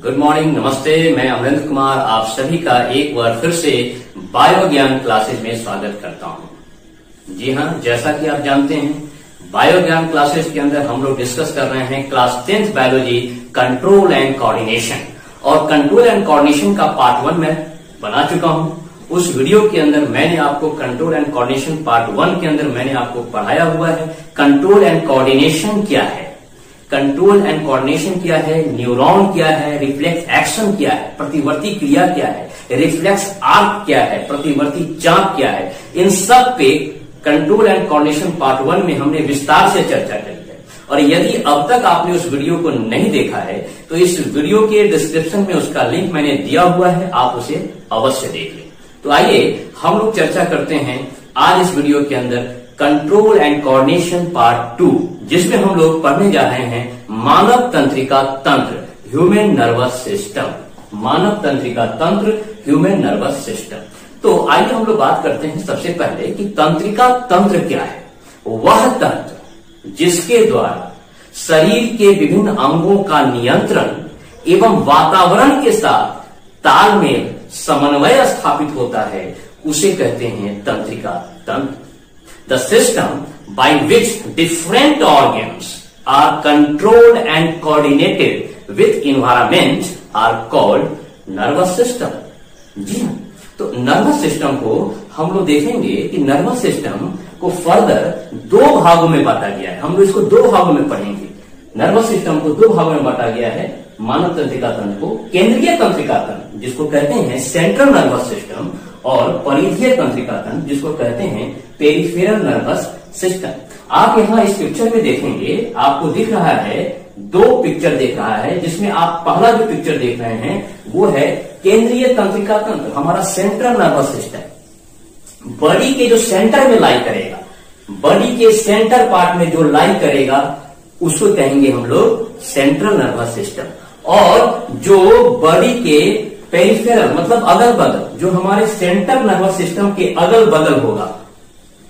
Good morning, नमस्ते। मैं अमरेंद्र कुमार आप सभी का एक बार फिर से बायो ज्ञान क्लासेज में स्वागत करता हूं। जी हां, जैसा कि आप जानते हैं बायो ज्ञान क्लासेज के अंदर हम लोग डिस्कस कर रहे हैं class 10th biology control and coordination. और कंट्रोल एंड कोऑर्डिनेशन का पार्ट 1 मैं बना चुका हूं। उस वीडियो के अंदर मैंने आपको कंट्रोल एंड कोऑर्डिनेशन पार्ट 1 के अंदर मैंने आपको पढ़ाया हुआ है कंट्रोल एंड कोऑर्डिनेशन क्या है, कंट्रोल एंड कोऑर्डिनेशन क्या है, न्यूरॉन क्या है, रिफ्लेक्स एक्शन क्या है, प्रतिवर्ती क्रिया क्या है, रिफ्लेक्स आर्क क्या है, प्रतिवर्ती चाप क्या है। इन सब पे कंट्रोल एंड कोऑर्डिनेशन पार्ट 1 में हमने विस्तार से चर्चा करी है। और यदि अब तक आपने उस वीडियो को नहीं देखा है तो इस वीडियो के डिस्क्रिप्शन में उसका लिंक मैंने दिया हुआ है, आप उसे अवश्य देख लें। तो आइए हम लोग चर्चा करते हैं आज इस वीडियो के अंदर कंट्रोल एंड कोऑर्डिनेशन पार्ट 2, जिसमें हम लोग पढ़ने जा रहे हैं मानव तंत्रिका तंत्र, ह्यूमन नर्वस सिस्टम। मानव तंत्रिका तंत्र, ह्यूमन नर्वस सिस्टम। तो आइए हम लोग बात करते हैं सबसे पहले कि तंत्रिका तंत्र क्या है। वह तंत्र जिसके द्वारा शरीर के विभिन्न अंगों का नियंत्रण एवं वातावरण के साथ तालमेल समन्वय स्थापित होता है, उसे कहते हैं तंत्रिका तंत्र। The system by which different organs are controlled and coordinated with environment are called nervous system। जी हाँ, तो नर्वस सिस्टम को हम लोग देखेंगे कि नर्वस सिस्टम को फर्दर 2 भागों में बांटा गया है। हम लोग इसको 2 भागों में पढ़ेंगे। नर्वस सिस्टम को 2 भागों में बांटा गया है। मानव तंत्रिका तंत्र को केंद्रीय तंत्रिका तंत्र जिसको कहते हैं सेंट्रल नर्वस सिस्टम, और परिधीय तंत्रिका तंत्र जिसको कहते हैं पेरिफेरल नर्वस सिस्टम। आप यहाँ इस पिक्चर में देखेंगे, आपको दिख रहा है 2 पिक्चर दिख रहा है, जिसमें आप पहला जो पिक्चर देख रहे हैं वो है केंद्रीय तंत्रिका तंत्र, हमारा सेंट्रल नर्वस सिस्टम। बॉडी के जो सेंटर में लाई करेगा, बॉडी के सेंटर पार्ट में जो लाई करेगा उसको कहेंगे हम लोग सेंट्रल नर्वस सिस्टम। और जो बॉडी के पेरिफेरल मतलब अगल बगल, जो हमारे सेंट्रल नर्वस सिस्टम के अगल बगल होगा,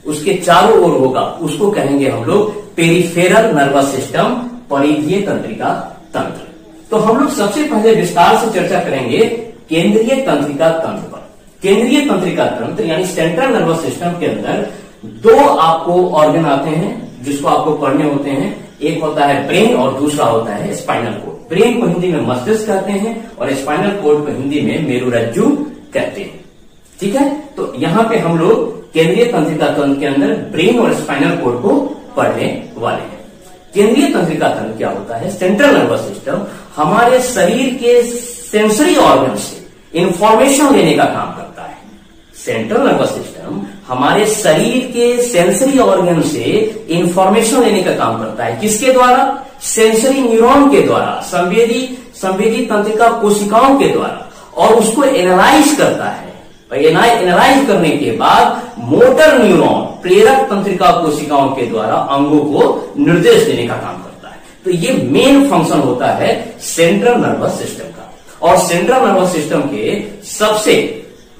उसके चारों ओर होगा, उसको कहेंगे हम लोग पेरिफेरल नर्वस सिस्टम, परिधीय तंत्रिका तंत्र। तो हम लोग सबसे पहले विस्तार से चर्चा करेंगे केंद्रीय तंत्रिका तंत्र पर। केंद्रीय तंत्रिका तंत्र यानी सेंट्रल नर्वस सिस्टम के अंदर 2 आपको ऑर्गन आते हैं जिसको आपको पढ़ने होते हैं। एक होता है ब्रेन और दूसरा होता है स्पाइनल कोड। ब्रेन को हिंदी में मस्तिष्क कहते हैं और स्पाइनल कोड को हिंदी में मेरुरज्जु कहते हैं। ठीक है, तो यहां पे हम लोग केंद्रीय तंत्रिका तंत्र के अंदर ब्रेन और स्पाइनल कोड को पढ़ने वाले हैं। केंद्रीय तंत्रिका तंत्र क्या होता है? सेंट्रल नर्वस सिस्टम हमारे शरीर के सेंसरी ऑर्गन से इंफॉर्मेशन लेने का काम करता है। सेंट्रल नर्वस सिस्टम हमारे शरीर के सेंसरी ऑर्गन से इंफॉर्मेशन लेने का काम करता है। किसके द्वारा? सेंसरी न्यूरॉन के द्वारा, संवेदी तंत्रिका कोशिकाओं के द्वारा, और उसको एनालाइज करता है। एनालाइज करने के बाद मोटर न्यूरॉन, प्रेरक तंत्रिका कोशिकाओं के द्वारा अंगों को निर्देश देने का काम करता है। तो ये मेन फंक्शन होता है सेंट्रल नर्वस सिस्टम का। और सेंट्रल नर्वस सिस्टम के सबसे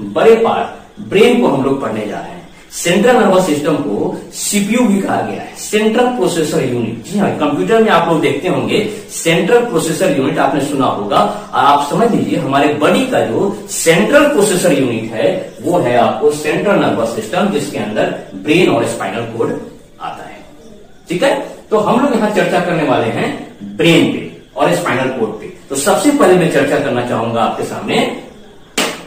बड़े पार्ट ब्रेन को हम लोग पढ़ने जा रहे हैं। सेंट्रल नर्वस सिस्टम को सीपीयू भी कहा गया है, सेंट्रल प्रोसेसर यूनिट। जी हाँ, कंप्यूटर में आप लोग देखते होंगे सेंट्रल प्रोसेसर यूनिट आपने सुना होगा। आप समझ लीजिए हमारे बॉडी का जो सेंट्रल प्रोसेसर यूनिट है वो है आपको सेंट्रल नर्वस सिस्टम, जिसके अंदर ब्रेन और स्पाइनल कोड आता है। ठीक है, तो हम लोग यहाँ चर्चा करने वाले हैं ब्रेन पे और स्पाइनल कोड पे। तो सबसे पहले मैं चर्चा करना चाहूंगा आपके सामने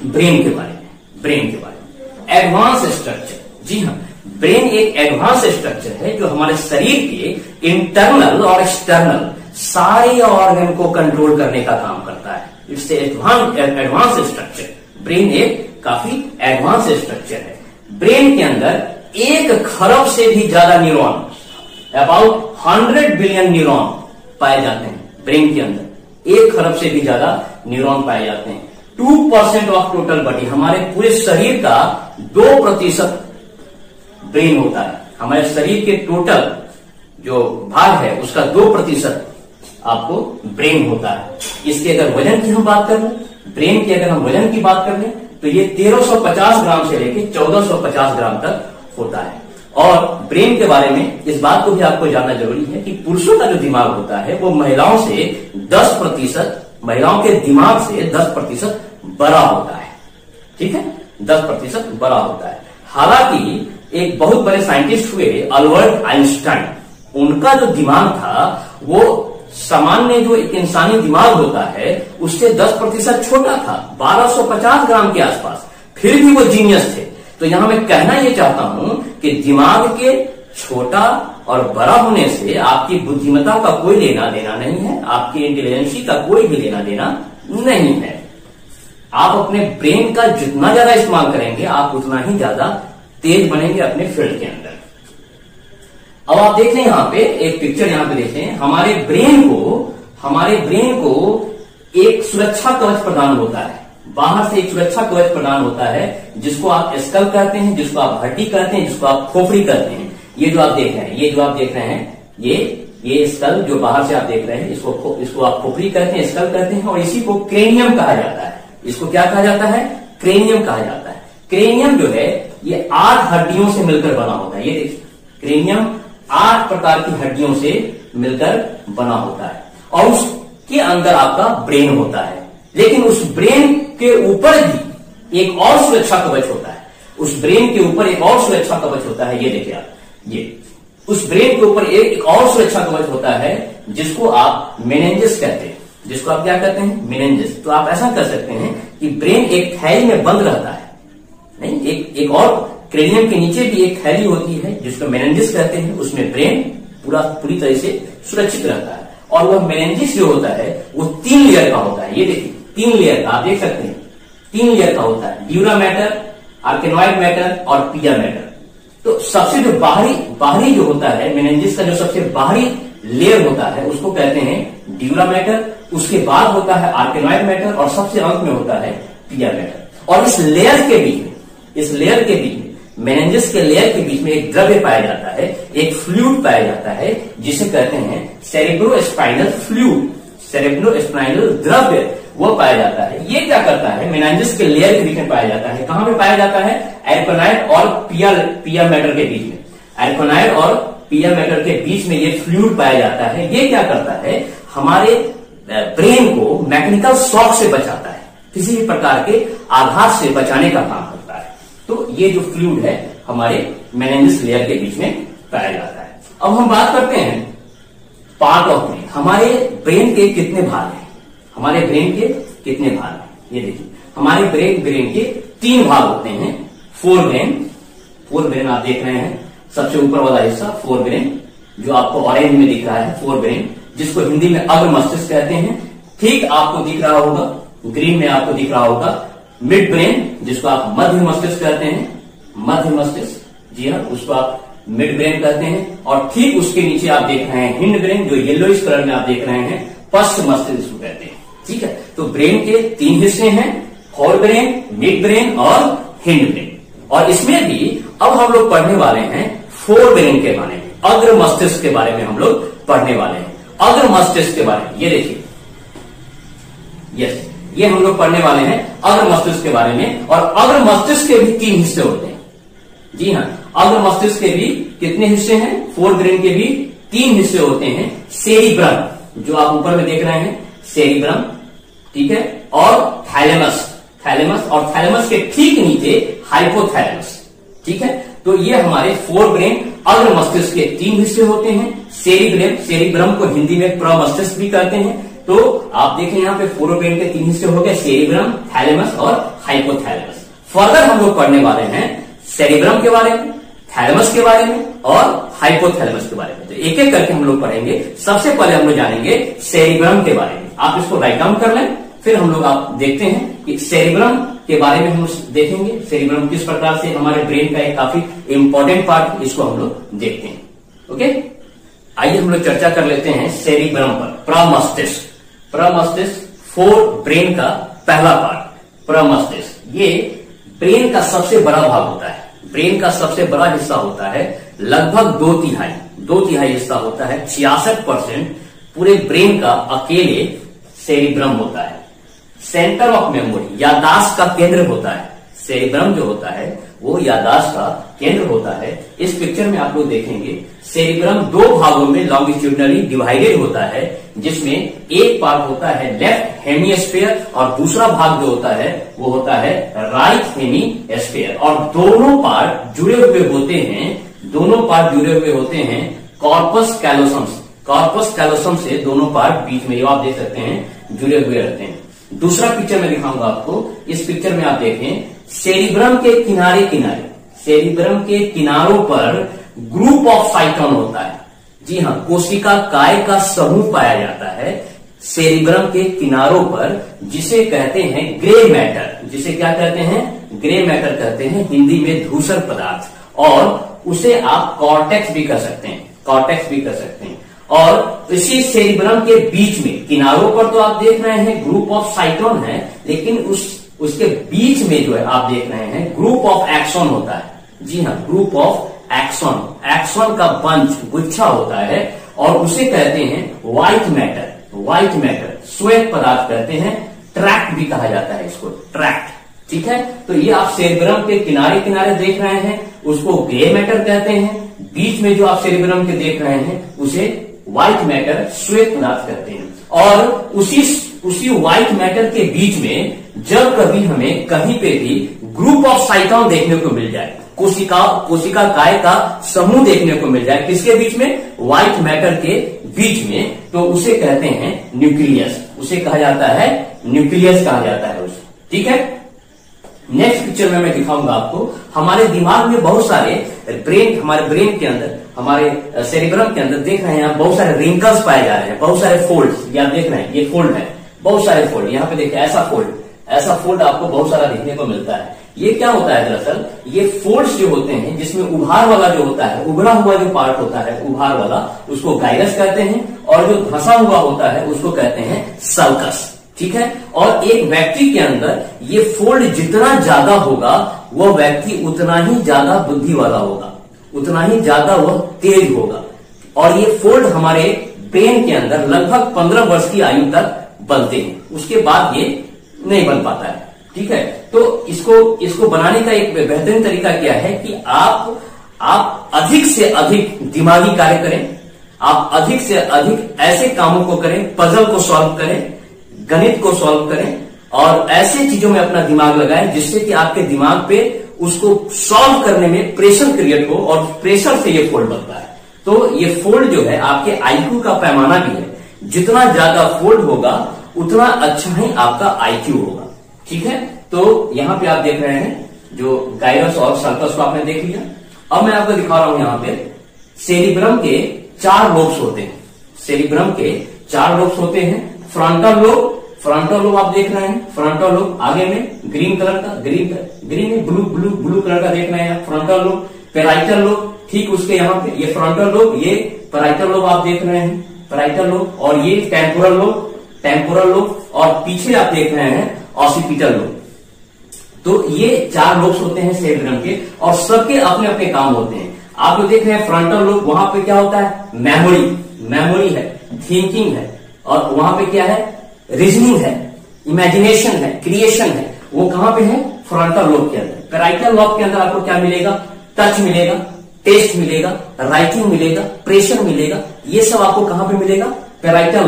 ब्रेन के बारे में। ब्रेन के बारे में एडवांस स्ट्रक्चर। जी हाँ, ब्रेन एक एडवांस स्ट्रक्चर है जो हमारे शरीर के इंटरनल और एक्सटर्नल सारे ऑर्गन को कंट्रोल करने का काम करता है। It's advance structure. ब्रेन एक काफी एडवांस स्ट्रक्चर है। ब्रेन के अंदर 1 खरब से भी ज्यादा न्यूरॉन, अबाउट 100 बिलियन न्यूरॉन पाए जाते हैं। ब्रेन के अंदर 1 खरब से भी ज्यादा न्यूरॉन पाए जाते हैं। 2% ऑफ टोटल बॉडी, हमारे पूरे शरीर का 2% ब्रेन होता है। हमारे शरीर के टोटल जो भाग है उसका 2% आपको ब्रेन होता है। इसके अगर वजन की हम बात कर लें, ब्रेन की अगर हम वजन की बात कर लें तो ये 1350 ग्राम से लेकर 1450 ग्राम तक होता है। और ब्रेन के बारे में इस बात को भी आपको जानना जरूरी है कि पुरुषों का जो दिमाग होता है वो महिलाओं से 10% महिलाओं के दिमाग से 10% बड़ा होता है। ठीक है, 10% बड़ा होता है। हालांकि एक बहुत बड़े साइंटिस्ट हुए अल्बर्ट आइंस्टाइन, उनका जो दिमाग था वो सामान्य जो एक इंसानी दिमाग होता है उससे 10% छोटा था, 1250 ग्राम के आसपास, फिर भी वो जीनियस थे। तो यहां मैं कहना ये चाहता हूं कि दिमाग के छोटा और बड़ा होने से आपकी बुद्धिमत्ता का कोई लेना देना नहीं है, आपकी इंटेलिजेंसी का कोई भी लेना देना नहीं है। आप अपने ब्रेन का जितना ज्यादा इस्तेमाल करेंगे आप उतना ही ज्यादा तेज बनेंगे अपने फील्ड के अंदर। अब आप देख लें यहां पे एक पिक्चर यहां पे देखें, हमारे ब्रेन को एक सुरक्षा कवच प्रदान होता है, बाहर से एक सुरक्षा कवच प्रदान होता है जिसको आप स्कल कहते हैं, जिसको आप हड्डी कहते हैं, जिसको आप खोपड़ी कहते हैं। ये जो आप देख रहे हैं, ये स्कल जो बाहर से आप देख रहे हैं, इसको आप खोपड़ी कहते हैं, स्कल कहते हैं, और इसी को क्रेनियम कहा जाता है। इसको क्या कहा जाता है? क्रेनियम कहा जाता है। क्रेनियम जो है ये 8 हड्डियों से मिलकर बना होता है। ये देखिए, क्रेनियम 8 प्रकार की हड्डियों से मिलकर बना होता है और उसके अंदर आपका ब्रेन होता है। लेकिन उस ब्रेन के ऊपर भी एक और सुरक्षा कवच होता है। उस ब्रेन के ऊपर एक और सुरक्षा कवच होता है। ये देखिए आप, ये उस ब्रेन के ऊपर एक और सुरक्षा कवच होता है जिसको आप मेनिंजेस कहते हैं। जिसको आप क्या कहते हैं? मेनिंजेस। तो आप ऐसा कर सकते हैं कि ब्रेन एक थैली में बंद रहता है, नहीं, एक और क्रेनियम के नीचे भी एक थैली होती है जिसको मेनिंजेस कहते हैं। उसमें ब्रेन पूरी तरह से सुरक्षित रहता है और वह मेनिंजेस जो होता है वो 3 लेयर का होता है। ये देखिए 3 लेयर का, आप देख सकते हैं 3 लेयर का होता है, ड्यूरा मैटर, आर्केनॉइड मैटर और पिया मैटर। तो सबसे जो बाहरी जो होता है मेनिंजेस का, जो सबसे बाहरी लेयर होता है उसको कहते हैं ड्यूरा मैटर, उसके बाद होता है आर्केनॉइड मैटर और सबसे अंत में होता है पिया मैटर। और इस लेयर के बीच में मेनिंजेस के लेयर के बीच में एक द्रव्य पाया जाता है, एक फ्लूइड पाया जाता है जिसे कहते हैं सेरेब्रोस्पाइनल फ्लूइड, सेरेब्रोस्पाइनल द्रव्य वो पाया जाता है। ये क्या करता है? मेनिंजेस के लेयर के बीच में पाया जाता है। कहां पे पाया जाता है? आर्केनॉइड और पिया मैटर के बीच में। आर्केनॉइड और पिया मैटर के बीच में ये फ्लूइड पाया जाता है। ये क्या करता है? हमारे ब्रेन को मैकेनिकल शॉक से बचाता है, किसी भी प्रकार के आघात से बचाने का काम करता है। तो ये जो फ्लूइड है हमारे मेनिंजेस लेयर के बीच में पाया जाता है। अब हम बात करते हैं पार्ट ऑफ ब्रेन। हमारे ब्रेन के कितने भाग हैं? हमारे ब्रेन के कितने भाग हैं? ये देखिए, हमारे ब्रेन के 3 भाग होते हैं। फोर ब्रेन आप देख रहे हैं, सबसे ऊपर वाला हिस्सा फोर ब्रेन जो आपको ऑरेंज में दिख रहा है, फोर ब्रेन, जिसको हिंदी में अग्र मस्तिष्क कहते हैं। ठीक आपको दिख रहा होगा, ग्रीन में आपको दिख रहा होगा मिड ब्रेन, जिसको आप मध्य मस्तिष्क कहते हैं, मध्य मस्तिष्क, जी हाँ, उसको आप मिड ब्रेन कहते हैं। और ठीक उसके नीचे आप देख रहे हैं हिंड ब्रेन, जो येलोइश कलर में आप देख रहे हैं, पश्च मस्तिष्क कहते हैं। ठीक है, तो ब्रेन के 3 हिस्से हैं, फोर ब्रेन, मिड ब्रेन और हिंड ब्रेन। और इसमें भी अब हम लोग पढ़ने वाले हैं फोर ब्रेन के बारे में, अग्र मस्तिष्क के बारे में हम लोग पढ़ने वाले हैं। अग्र मस्तिष्क के बारे में ये देखिए, यस, ये हम लोग पढ़ने वाले हैं अग्र मस्तिष्क के बारे में। और अग्र मस्तिष्क के भी 3 हिस्से होते हैं। जी हाँ, अग्र मस्तिष्क के भी कितने हिस्से हैं? फोर ब्रेन के भी 3 हिस्से होते हैं। सेरिब्रम, जो आप ऊपर में देख रहे हैं, सेरिब्रम, ठीक है, और थैलेमस, और थैलेमस के ठीक नीचे हाइपोथैलेमस। ठीक है, तो ये हमारे फोर ब्रेन अग्र मस्तिष्क के 3 हिस्से होते हैं। सेरिब्रम को हिंदी में प्रमस्तिष्क भी कहते हैं। तो आप देखें यहाँ पे फोर ब्रेन के 3 हिस्से हो गए, सेरिब्रम, थैलेमस और हाइपोथैलेमस। फर्दर हम लोग पढ़ने वाले हैं सेरिब्रम के बारे में, थैलेमस के बारे में और हाइपोथैलेमस के बारे में। तो एक एक करके हम लोग पढ़ेंगे। सबसे पहले हम लोग जानेंगे सेरिब्रम के बारे में। आप इसको राइट डाउन कर लें, फिर हम लोग आप देखते हैं कि सेरिब्रम के बारे में हम देखेंगे। सेरिब्रम किस प्रकार से हमारे ब्रेन का एक काफी इंपॉर्टेंट पार्ट, इसको हम लोग देखते हैं। ओके, आइए हम लोग चर्चा कर लेते हैं सेरिब्रम पर। प्रमस्तिष्क फोर ब्रेन का पहला पार्ट प्रमस्तिष्क। ये ब्रेन का सबसे बड़ा भाग होता है, ब्रेन का सबसे बड़ा हिस्सा होता है, लगभग 2/3 हिस्सा होता है। 66% पूरे ब्रेन का अकेले सेरिब्रम होता है। सेंटर ऑफ मेमोरी, याददाश्त का केंद्र होता है सेरिब्रम जो होता है वो याददाश्त का केंद्र होता है। इस पिक्चर में आप लोग देखेंगे सेरिब्रम दो भागों में लॉन्गिट्यूडनली डिवाइडेड होता है, जिसमें एक पार्ट होता है लेफ्ट हेमीस्फीयर और दूसरा भाग जो होता है वो होता है राइट हेमीस्फीयर, और दोनों पार्ट जुड़े हुए होते हैं कॉर्पस कैलोसम से। कॉर्पस कैलोसम से दोनों पार्ट बीच में, आप देख सकते हैं, जुड़े हुए रहते हैं। दूसरा पिक्चर में दिखाऊंगा आपको। इस पिक्चर में आप देखें सेरिब्रम के सेरिब्रम के किनारों पर ग्रुप ऑफ साइटोन होता है। जी हाँ, कोशिका काय का समूह पाया जाता है सेरिब्रम के किनारों पर, जिसे कहते हैं ग्रे मैटर। जिसे क्या कहते हैं? ग्रे मैटर कहते हैं, हिंदी में धूसर पदार्थ, और उसे आप कॉर्टेक्स भी कर सकते हैं। और इसी सेरिब्रम के बीच में, किनारों पर तो आप देख रहे हैं ग्रुप ऑफ साइटोन है, लेकिन उसके बीच में जो है आप देख रहे हैं ग्रुप ऑफ एक्सॉन होता है। जी हाँ, ग्रुप ऑफ एक्सॉन का बंच, गुच्छा होता है, और उसे कहते हैं व्हाइट मैटर, श्वेत पदार्थ कहते हैं। ट्रैक्ट भी कहा जाता है इसको, ट्रैक्ट। ठीक है, तो ये आप सेरिब्रम के किनारे देख रहे हैं, उसको ग्रे मैटर कहते हैं। बीच में जो आप सेरिब्रम के देख रहे हैं उसे व्हाइट मैटर, श्वेत पदार्थ कहते हैं। और उसी व्हाइट मैटर के बीच में जब कभी हमें कहीं पे भी ग्रुप ऑफ साइटोन देखने को मिल जाए, कोशिका काय का समूह देखने को मिल जाए, किसके बीच में? व्हाइट मैटर के बीच में, तो उसे कहते हैं न्यूक्लियस। उसे कहा जाता है न्यूक्लियस कहा जाता है उसे। ठीक है, नेक्स्ट पिक्चर में मैं दिखाऊंगा आपको। हमारे दिमाग में बहुत सारे हमारे ब्रेन के अंदर, हमारे सेरिब्रम के अंदर देख रहे हैं आप, बहुत सारे रिंकल्स पाए जा रहे हैं, बहुत सारे फोल्ड्स। ये आप देख रहे हैं, ये फोल्ड है, बहुत सारे फोल्ड। यहाँ पे देखिए ऐसा फोल्ड आपको बहुत सारा देखने को मिलता है। ये क्या होता है? दरअसल ये फोल्ड्स जो होते हैं, जिसमें उभार वाला जो होता है, उभरा हुआ जो पार्ट होता है, उभार वाला, उसको गाइरस कहते हैं, और जो धंसा हुआ होता है उसको कहते हैं सल्कस। ठीक है, और एक व्यक्ति के अंदर ये फोल्ड जितना ज्यादा होगा, वह व्यक्ति उतना ही ज्यादा बुद्धि वाला होगा, उतना ही ज्यादा वह तेज होगा। और ये फोल्ड हमारे ब्रेन के अंदर लगभग 15 वर्ष की आयु तक बनते हैं, उसके बाद ये नहीं बन पाता है। ठीक है, तो इसको बनाने का एक बेहतरीन तरीका क्या है कि आप अधिक से अधिक दिमागी कार्य करें, आप अधिक से अधिक ऐसे कामों को करें, पजल को सॉल्व करें, गणित को सॉल्व करें, और ऐसे चीजों में अपना दिमाग लगाएं जिससे कि आपके दिमाग पे उसको सॉल्व करने में प्रेशर क्रिएट हो, और प्रेशर से ये फोल्ड बनता है। तो ये फोल्ड जो है आपके आईक्यू का पैमाना भी है, जितना ज्यादा फोल्ड होगा उतना अच्छा ही आपका आईक्यू होगा। ठीक है, तो यहाँ पे आप देख रहे हैं जो गाइरस और सल्कस को आपने देख लिया। अब मैं आपको दिखा रहा हूं यहाँ पे सेरिब्रम के 4 लोब्स होते हैं। सेरिब्रम के 4 लोब्स होते हैं। फ्रंटल लोब आप देख रहे हैं, फ्रंटल लोब आगे में ग्रीन कलर का, ग्रीन में ब्लू कलर का देख रहे हैं फ्रंटल लोब। पैराइटल लोब ठीक उसके यहाँ पे, ये फ्रंटल लोब, ये पैराइटल लोब आप देख रहे हैं, पैराइटल लोब, और ये टेम्पोरल लोब, और पीछे आप देख रहे हैं ऑसिपिटल लोब। तो ये 4 लोब्स होते हैं सेरिब्रम के, और सबके अपने अपने काम होते हैं। आप जो देख रहे हैं फ्रंटल लोब, वहां पे क्या होता है? मेमोरी है, थिंकिंग है, और वहां पे क्या है? रीजनिंग है, इमेजिनेशन है, क्रिएशन है। वो कहां पे है? फ्रंटल लोब के अंदर। पैराइटल लोब के अंदर आपको क्या मिलेगा? टच मिलेगा, टेस्ट मिलेगा, राइटिंग मिलेगा, प्रेशर मिलेगा। ये सब आपको कहां पे मिलेगा? पैराइटल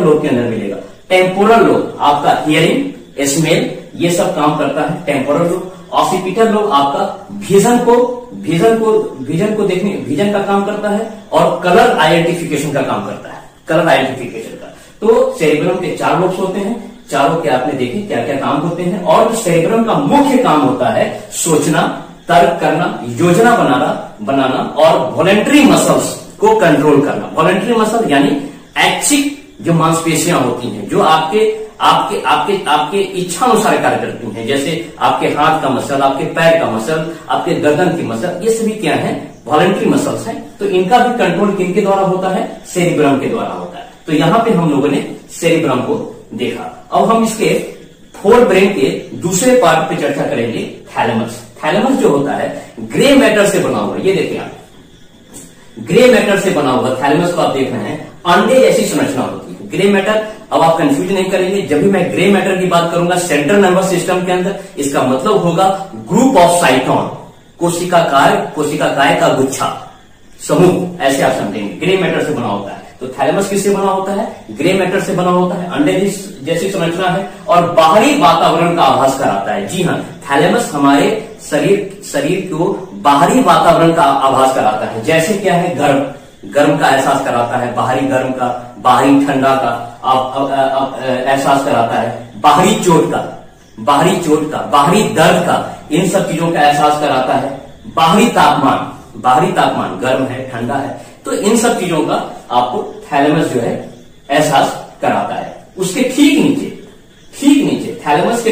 लोब के अंदर मिलेगा। टेम्पोरल लोब आपका हियरिंग, स्मेल, ये सब काम करता है टेम्पोरल लोब। ऑसिपिटल लोब आपका विजन को देखने, विजन का काम करता है, और कलर आइडेंटिफिकेशन का काम करता है, कलर आइडेंटिफिकेशन का। तो सेरिब्रम के 4 लोब्स होते हैं, चारों के आपने देखे क्या क्या काम होते हैं। और सेरिब्रम का मुख्य काम होता है सोचना, तर्क करना, योजना बनाना और वॉलंटरी मसल्स को कंट्रोल करना। वॉलंटरी मसल यानी ऐच्छिक जो मांसपेशियां होती हैं, जो आपके इच्छा अनुसार कार्य करती हैं, जैसे आपके हाथ का मसल, आपके पैर का मसल, आपके गर्दन की मसल, ये सभी क्या है? वॉलंटरी मसल्स हैं। तो इनका भी कंट्रोल किनके द्वारा होता है? सेरिब्रम के द्वारा होता है। तो यहां पे हम लोगों ने सेरिब्रम को देखा। अब हम इसके फोर ब्रेन के दूसरे पार्ट पे चर्चा करेंगे, थैलेमस। थैलेमस जो होता है ग्रे मैटर से बना हुआ, ये देखिए आप, ग्रे मैटर से बना हुआ थैलेमस को आप देख रहे हैं, अंडे जैसी संरचना होती है। ग्रे मैटर अब आप कंफ्यूज नहीं करेंगे। जब भी मैं ग्रे मैटर की बात करूंगा सेंट्रल नर्वस सिस्टम के अंदर, इसका मतलब होगा ग्रुप ऑफ साइटोन, कोशिकाएं का गुच्छा, समूह, ऐसे आप समझेंगे। ग्रे मैटर से बना होता है। तो थैलेमस किससे बना होता है? ग्रे मैटर से बना होता है। अंडे जैसी संरचना है और बाहरी वातावरण का आभास कराता है। जी हाँ, थैलेमस हमारे शरीर को बाहरी वातावरण का आभास कराता है। जैसे क्या है, गर्म का एहसास कराता है, बाहरी गर्म का, बाहरी ठंडा का एहसास कराता है, बाहरी चोट का, बाहरी दर्द का, इन सब चीजों का एहसास कराता है। बाहरी तापमान, गर्म है, ठंडा है, तो इन सब चीजों का आपको थैलेमस जो है एहसास कराता है। उसके ठीक नीचे थैलेमस के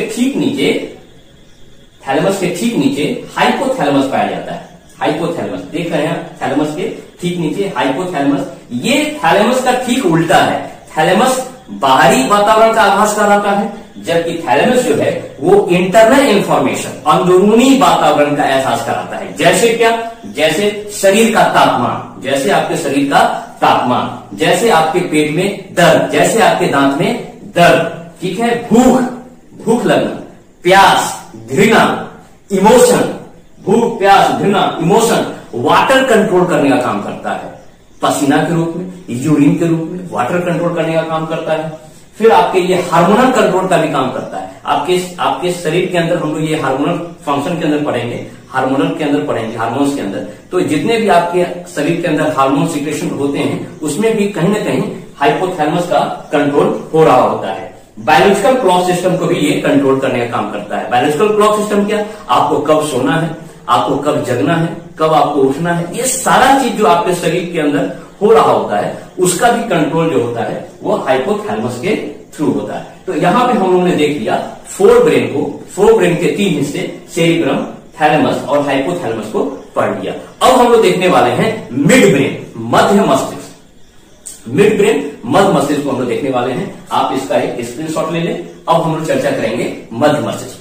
ठीक नीचे हाइपोथैलेमस पाया जाता है। हाइपोथैलेमस देख रहे हैं, थैलेमस के ठीक नीचे हाइपोथैलेमस। ये थैलेमस का ठीक उल्टा है। थैलेमस बाहरी वातावरण का आभास कराता है, जबकि थैलेमस जो है वो इंटरनल इंफॉर्मेशन, अंदरूनी वातावरण का एहसास कराता है। जैसे क्या? जैसे शरीर का तापमान, जैसे आपके शरीर का तापमान, जैसे आपके पेट में दर्द, जैसे आपके दांत में दर्द, ठीक है, भूख लगना, प्यास, घृणा, इमोशन, भूख, प्यास, घृणा, इमोशन, वाटर कंट्रोल करने का काम करता है। पसीना के रूप में, यूरिन के रूप में वाटर कंट्रोल करने का काम करता है। फिर आपके ये हार्मोनल कंट्रोल का भी काम करता है। आपके शरीर के अंदर हम लोग ये हार्मोनल फंक्शन के अंदर पढ़ेंगे, हार्मोनस के अंदर। तो जितने भी आपके शरीर के अंदर हार्मोन सिक्रेशन होते हैं, उसमें भी कहीं ना कहीं हाइपोथैलेमस का कंट्रोल हो रहा होता है। बायोलॉजिकल क्लॉक सिस्टम को भी ये कंट्रोल करने का काम करता है। बायोलॉजिकल क्लॉक सिस्टम क्या? आपको कब सोना है, आपको कब जगना है, कब आपको उठना है, ये सारा चीज जो आपके शरीर के अंदर हो रहा होता है, उसका भी कंट्रोल जो होता है वो हाइपोथैलेमस के थ्रू होता है। तो यहां पे हम लोगों ने देख लिया फोर ब्रेन के 3 हिस्से, सेरिब्रम, थैलेमस और हाइपोथैलेमस को पढ़ लिया। अब हम लोग देखने वाले हैं मिड ब्रेन, मध्य मस्तिष्क को हम लोग देखने वाले हैं। आप इसका एक स्क्रीनशॉट ले लें। अब हम लोग चर्चा करेंगे मध्य मस्तिष्क पे।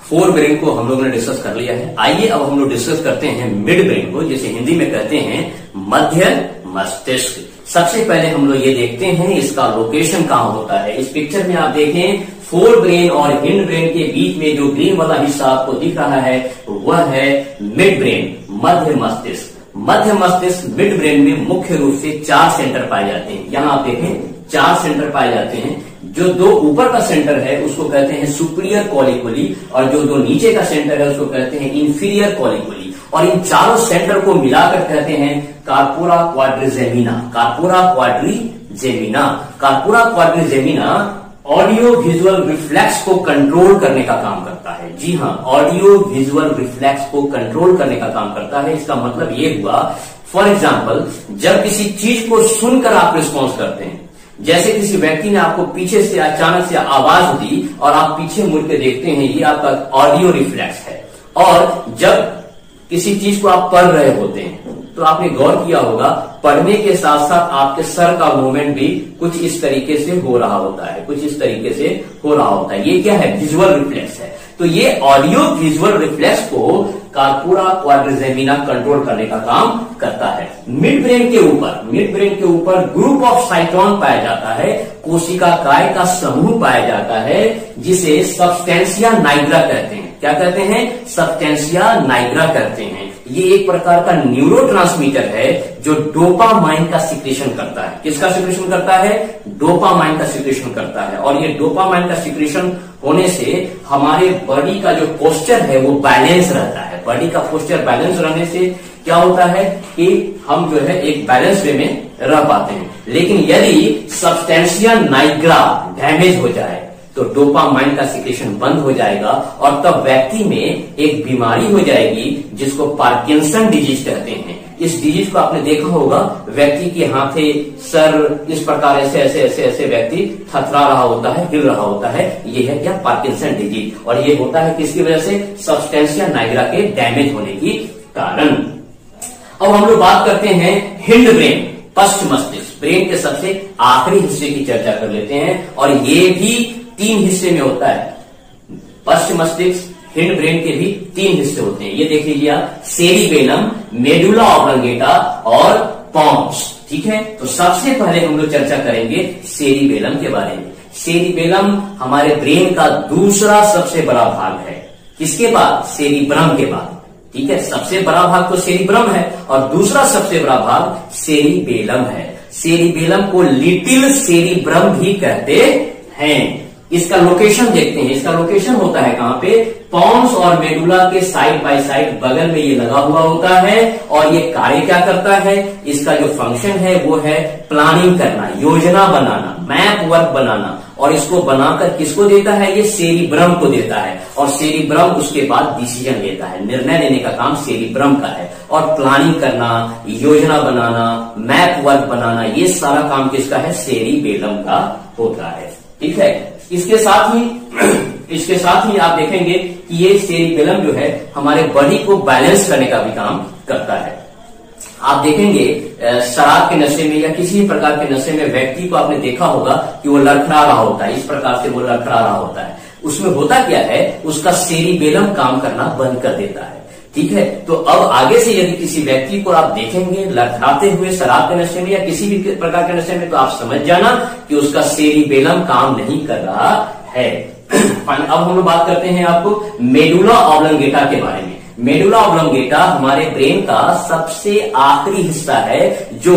फोर ब्रेन को हम लोगों ने डिस्कस कर लिया है। आइए अब हम लोग डिस्कस करते हैं मिड ब्रेन को, जिसे हिंदी में कहते हैं मध्य मस्तिष्क। सबसे पहले हम लोग ये देखते हैं इसका लोकेशन कहां होता है। इस पिक्चर में आप देखें, फोर ब्रेन और हिंड ब्रेन के बीच में जो ग्रीन वाला हिस्सा आपको दिख रहा है वह है मिड ब्रेन, मध्य मस्तिष्क। मध्य मस्तिष्क मिड ब्रेन में मुख्य रूप से 4 सेंटर पाए जाते हैं। यहां आप देखें 4 सेंटर पाए जाते हैं। जो 2 ऊपर का सेंटर है उसको कहते हैं सुपीरियर कॉलिकुली, और जो 2 नीचे का सेंटर है उसको कहते हैं इंफीरियर कॉलिकुली। और इन चारों सेंटर को मिलाकर कहते हैं corpora quadrigemina audio visual reflex को कंट्रोल करने का काम करता है। जी हाँ, ऑडियो विजुअल रिफ्लेक्स को कंट्रोल करने का काम करता है। इसका मतलब ये हुआ, फॉर एग्जाम्पल, जब किसी चीज को सुनकर आप रिस्पॉन्स करते हैं, जैसे किसी व्यक्ति ने आपको पीछे से अचानक से आवाज दी और आप पीछे मुड़ के देखते हैं, ये आपका ऑडियो रिफ्लेक्स है। और जब किसी चीज को आप पढ़ रहे होते हैं तो आपने गौर किया होगा, पढ़ने के साथ साथ आपके सर का मूवमेंट भी कुछ इस तरीके से हो रहा होता है, ये क्या है? विजुअल रिफ्लेक्स है। तो ये ऑडियो विजुअल रिफ्लेक्स को कार्पोरा क्वाड्रिजेमिना कंट्रोल करने का काम करता है। मिड ब्रेन के ऊपर ग्रुप ऑफ साइटोन पाया जाता है, कोशिका काय का समूह पाया जाता है, जिसे सब्सटेंशिया नाइग्रा कहते हैं। क्या कहते हैं? सब्सटेंशिया नाइग्रा कहते हैं। ये एक प्रकार का न्यूरोट्रांसमीटर है जो डोपामाइन का सिक्रेशन करता है। किसका सिक्रेशन करता है? डोपामाइन का सिक्रेशन करता है। और ये डोपामाइन का सिक्रेशन होने से हमारे बॉडी का जो पोस्चर है वो बैलेंस रहता है। बॉडी का पोस्चर बैलेंस रहने से क्या होता है कि हम जो है एक बैलेंस वे में रह पाते हैं। लेकिन यदि सब्सटेंशिया नाइग्रा डैमेज हो जाए तो डोपामाइन का सिक्रेशन बंद हो जाएगा और तब व्यक्ति में एक बीमारी हो जाएगी जिसको पार्किंसन डिजीज कहते हैं। इस डिजीज को आपने देखा होगा, व्यक्ति के हाथे, सर, इस प्रकार ऐसे व्यक्ति थथरा रहा होता है, हिल रहा होता है। ये है क्या? Parkinson disease. और ये होता है किसकी वजह से? सब्सटेंशिया नाइग्रा के डैमेज होने की कारण। अब हम लोग बात करते हैं हिंड ब्रेन, पश्च मस्तिष्क। ब्रेन के सबसे आखिरी हिस्से की चर्चा कर लेते हैं, और ये भी 3 हिस्से में होता है। पश्च मस्तिष्क, हिंड ब्रेन के भी 3 हिस्से होते हैं। ये देख लीजिए आप, सेरिबेलम, मेडुला ऑब्लंगेटा और पॉन्स। ठीक है, तो सबसे पहले हम लोग चर्चा करेंगे सेरिबेलम के बारे में। सेरिबेलम हमारे ब्रेन का दूसरा सबसे बड़ा भाग है। किसके बाद? सेरिब्रम के बाद। ठीक है, सबसे बड़ा भाग तो सेरिब्रम है और दूसरा सबसे बड़ा भाग सेरिबेलम है। सेरिबेलम को लिटिल सेरिब्रम भी कहते हैं। इसका लोकेशन देखते हैं। इसका लोकेशन होता है कहां पे? पॉन्स और मेडुला के साइड बाय साइड बगल में ये लगा हुआ होता है। और ये कार्य क्या करता है? इसका जो फंक्शन है वो है प्लानिंग करना, योजना बनाना, मैप वर्क बनाना। और इसको बनाकर किसको देता है? ये सेरिब्रम को देता है। और सेरिब्रम उसके बाद डिसीजन लेता है। निर्णय लेने का काम सेरिब्रम का है। और प्लानिंग करना, योजना बनाना, मैप वर्क बनाना, ये सारा काम किसका है? सेरिबेलम का होता है। ठीक है, इसके साथ ही आप देखेंगे कि ये सेरिबेलम जो है हमारे बॉडी को बैलेंस करने का भी काम करता है। आप देखेंगे शराब के नशे में या किसी प्रकार के नशे में व्यक्ति को आपने देखा होगा कि वो लड़खड़ा रहा होता है। इस प्रकार से वो लड़खड़ा रहा होता है। उसमें होता क्या है? उसका सेरिबेलम काम करना बंद कर देता है। ठीक है, तो अब आगे से यदि किसी व्यक्ति को आप देखेंगे लड़खड़ाते हुए शराब के नशे में या किसी भी प्रकार के नशे में, तो आप समझ जाना कि उसका सेरिबेलम काम नहीं कर रहा है। अब हम लोग बात करते हैं आपको मेडुला ऑब्लंगेटा के बारे में। मेडुला ऑब्लंगेटा हमारे ब्रेन का सबसे आखिरी हिस्सा है जो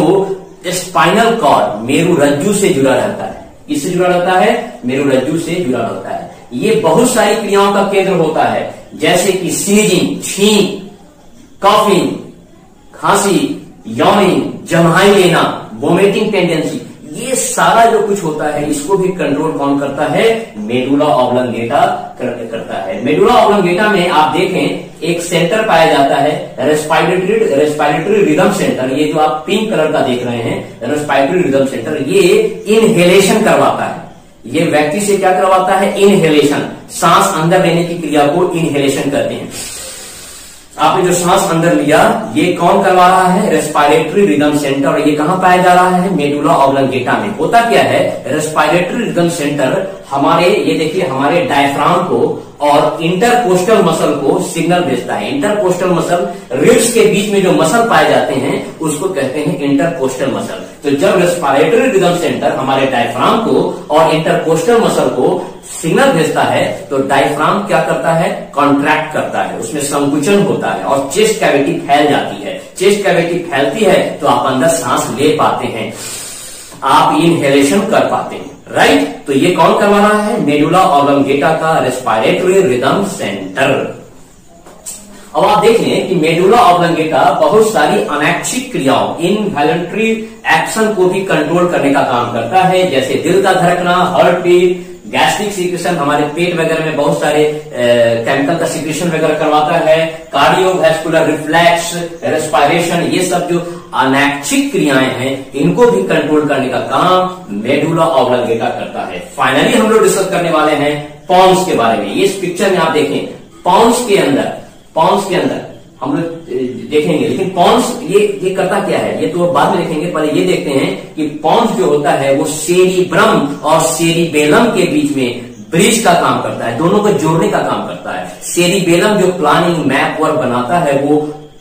स्पाइनल कॉर्ड, मेरुरज्जु से जुड़ा रहता है। किससे जुड़ा रहता है? मेरुरज्जु से जुड़ा रहता है। ये बहुत सारी क्रियाओं का केंद्र होता है, जैसे कि स्नीजिंग, छींक, कॉफिंग, खांसी, यॉनिंग, जम्हाई लेना, वोमिटिंग टेंडेंसी, ये सारा जो कुछ होता है इसको भी कंट्रोल कौन करता है? मेडुला ऑब्लंगेटा करता है। मेडुला ऑब्लंगेटा में आप देखें एक सेंटर पाया जाता है, रेस्पिरेटरी रिदम सेंटर। ये जो आप पिंक कलर का देख रहे हैं, रेस्पिरेटरी रिदम सेंटर, ये इनहेलेशन करवाता है। ये व्यक्ति से क्या करवाता है? इनहेलेशन। सांस अंदर लेने की क्रिया को इनहेलेशन करते हैं। आपने जो सांस अंदर लिया, ये कौन करवा रहा है? Respiratory rhythm centre. और ये कहां पाया जा रहा है? मेडुला ऑब्लंगेटा में। होता क्या है? रेस्पिरेटरी रिदम सेंटर हमारे, ये देखिए, हमारे डायफ्राम को और इंटरकोस्टल मसल को सिग्नल भेजता है। इंटरकोस्टल मसल, रिब्स के बीच में जो मसल पाए जाते हैं उसको कहते हैं इंटरकोस्टल मसल। तो जब रेस्पिरेटरी रिदम सेंटर हमारे डायफ्राम को और इंटरकोस्टल मसल को सिग्नल भेजता है तो डायफ्राम क्या करता है? कॉन्ट्रैक्ट करता है, उसमें संकुचन होता है और चेस्ट कैविटी फैल जाती है। चेस्ट कैविटी फैलती है तो आप अंदर सांस ले पाते हैं, आप इनहेलेशन कर पाते हैं। राइट, तो ये कौन करवा रहा है? मेडुला ऑब्लंगेटा का रेस्पिरेटरी रिदम सेंटर। अब आप देखें कि मेडुला ऑब्लंगेटा बहुत सारी अनैच्छिक क्रियाओं, इनवॉलंटरी एक्शन को भी कंट्रोल करने का काम करता है, जैसे दिल का धड़कना, हार्ट बीट, गैस्ट्रिक सीक्रेशन, हमारे पेट वगैरह में बहुत सारे केमिकल का सीक्रेशन वगैरह करवाता है, कार्डियोवैस्कुलर रिफ्लेक्स, रेस्पिरेशन, ये सब जो अनैच्छिक क्रियाएं हैं इनको भी कंट्रोल करने का काम मेडुला ऑब्लंगेटा करता है। फाइनली हम लोग डिस्कस करने वाले हैं पॉन्स के बारे में। इस पिक्चर में आप देखें, पॉन्स के अंदर हम लोग देखेंगे, लेकिन पॉन्स ये करता क्या है ये तो बाद में देखेंगे। पहले ये देखते हैं कि पॉन्स जो होता है वो सेरिब्रम और सेरिबेलम के बीच में ब्रिज का काम करता है, दोनों को जोड़ने का काम करता है। सेरिबेलम जो प्लानिंग मैप वर्क बनाता है वो